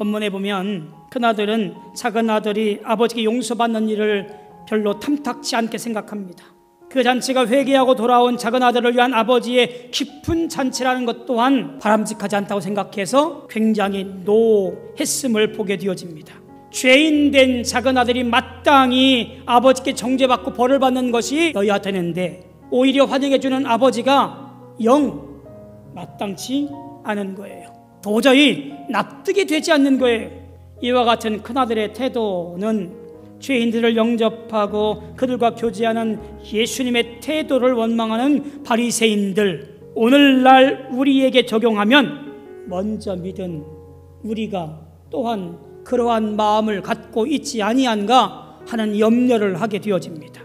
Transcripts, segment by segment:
본문에 보면 큰아들은 작은 아들이 아버지께 용서받는 일을 별로 탐탁치 않게 생각합니다. 그 잔치가 회개하고 돌아온 작은 아들을 위한 아버지의 깊은 잔치라는 것 또한 바람직하지 않다고 생각해서 굉장히 노했음을 보게 되어집니다. 죄인된 작은 아들이 마땅히 아버지께 정죄받고 벌을 받는 것이 너희야 되는데 오히려 환영해주는 아버지가 영 마땅치 않은 거예요. 도저히 납득이 되지 않는 거예요. 이와 같은 큰아들의 태도는 죄인들을 영접하고 그들과 교제하는 예수님의 태도를 원망하는 바리새인들, 오늘날 우리에게 적용하면 먼저 믿은 우리가 또한 그러한 마음을 갖고 있지 아니한가 하는 염려를 하게 되어집니다.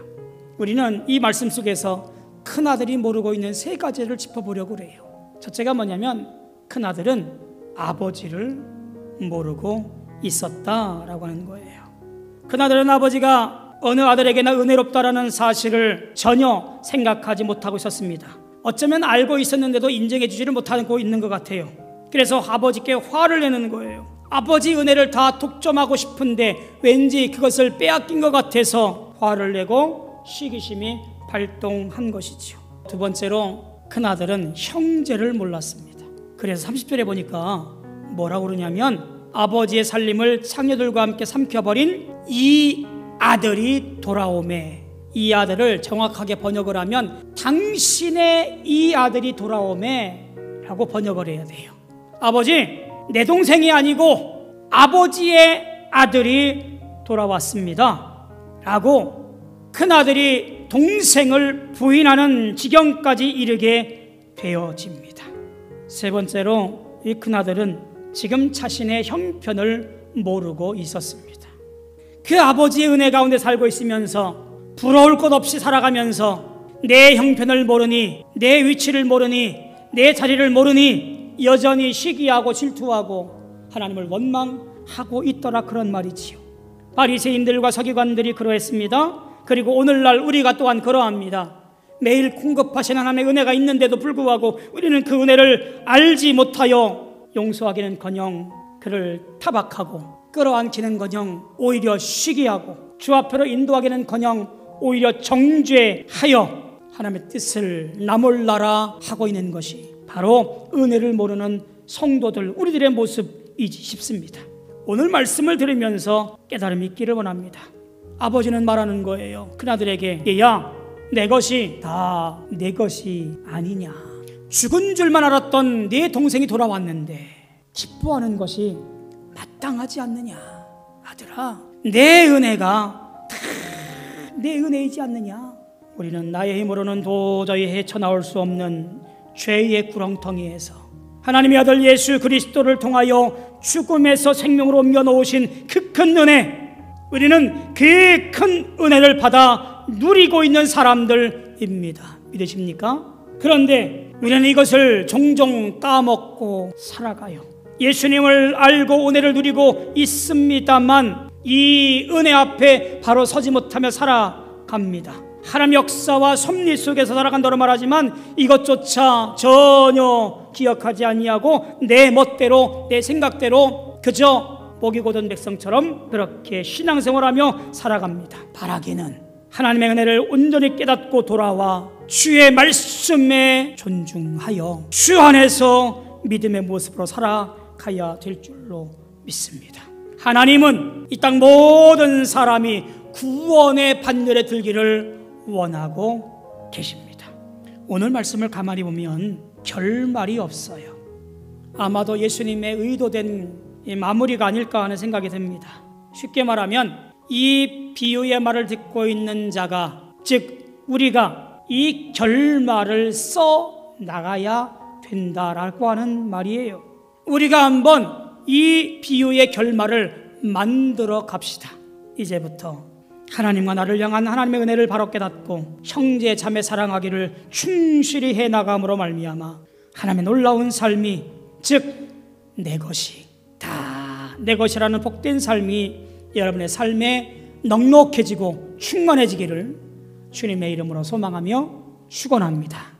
우리는 이 말씀 속에서 큰아들이 모르고 있는 세 가지를 짚어보려고 해요. 첫째가 뭐냐면 큰아들은 아버지를 모르고 있었다라고 하는 거예요. 큰아들은 아버지가 어느 아들에게나 은혜롭다라는 사실을 전혀 생각하지 못하고 있었습니다. 어쩌면 알고 있었는데도 인정해 주지를 못하고 있는 것 같아요. 그래서 아버지께 화를 내는 거예요. 아버지 은혜를 다 독점하고 싶은데 왠지 그것을 빼앗긴 것 같아서 화를 내고 시기심이 발동한 것이지요. 두 번째로 큰아들은 형제를 몰랐습니다. 그래서 30절에 보니까 뭐라고 그러냐면 아버지의 살림을 창녀들과 함께 삼켜버린 이 아들이 돌아오매, 이 아들을 정확하게 번역을 하면 당신의 이 아들이 돌아오매 라고 번역을 해야 돼요. 아버지, 내 동생이 아니고 아버지의 아들이 돌아왔습니다 라고 큰아들이 동생을 부인하는 지경까지 이르게 되어집니다. 세 번째로 이 큰아들은 지금 자신의 형편을 모르고 있었습니다. 그 아버지의 은혜 가운데 살고 있으면서 부러울 것 없이 살아가면서 내 형편을 모르니, 내 위치를 모르니, 내 자리를 모르니 여전히 시기하고 질투하고 하나님을 원망하고 있더라, 그런 말이지요. 바리새인들과 서기관들이 그러했습니다. 그리고 오늘날 우리가 또한 그러합니다. 매일 공급하신 하나님의 은혜가 있는데도 불구하고 우리는 그 은혜를 알지 못하여 용서하기는커녕 그를 타박하고 끌어안기는커녕 오히려 시기하고 주 앞으로 인도하기는커녕 오히려 정죄하여 하나님의 뜻을 나몰라라 하고 있는 것이 바로 은혜를 모르는 성도들, 우리들의 모습이지 싶습니다. 오늘 말씀을 들으면서 깨달음이 있기를 원합니다. 아버지는 말하는 거예요. 큰아들에게, 얘야, 내 것이 다 내 것이 아니냐. 죽은 줄만 알았던 네 동생이 돌아왔는데 기뻐하는 것이 마땅하지 않느냐. 아들아, 내 은혜가 다 내 은혜이지 않느냐. 우리는 나의 힘으로는 도저히 헤쳐나올 수 없는 죄의 구렁텅이에서 하나님의 아들 예수 그리스도를 통하여 죽음에서 생명으로 옮겨 놓으신 그 큰 은혜, 우리는 그 큰 은혜를 받아 누리고 있는 사람들입니다. 믿으십니까? 그런데 우리는 이것을 종종 까먹고 살아가요. 예수님을 알고 은혜를 누리고 있습니다만 이 은혜 앞에 바로 서지 못하며 살아갑니다. 하나님 역사와 섭리 속에서 살아간다고 말하지만 이것조차 전혀 기억하지 아니하고 내 멋대로, 내 생각대로 그저 목이 고든 백성처럼 그렇게 신앙생활하며 살아갑니다. 바라기는 하나님의 은혜를 온전히 깨닫고 돌아와 주의 말씀에 존중하여 주 안에서 믿음의 모습으로 살아가야 될 줄로 믿습니다. 하나님은 이 땅 모든 사람이 구원의 반열에 들기를 원하고 계십니다. 오늘 말씀을 가만히 보면 결말이 없어요. 아마도 예수님의 의도된 마무리가 아닐까 하는 생각이 듭니다. 쉽게 말하면 이 비유의 말을 듣고 있는 자가, 즉 우리가 이 결말을 써 나가야 된다라고 하는 말이에요. 우리가 한번 이 비유의 결말을 만들어 갑시다. 이제부터 하나님과 나를 향한 하나님의 은혜를 바로 깨닫고 형제 자매 사랑하기를 충실히 해나감으로 말미암아 하나님의 놀라운 삶이, 즉 내 것이 다 내 것이라는 복된 삶이 여러분의 삶에 넉넉해지고 충만해지기를 주님의 이름으로 소망하며 축원합니다.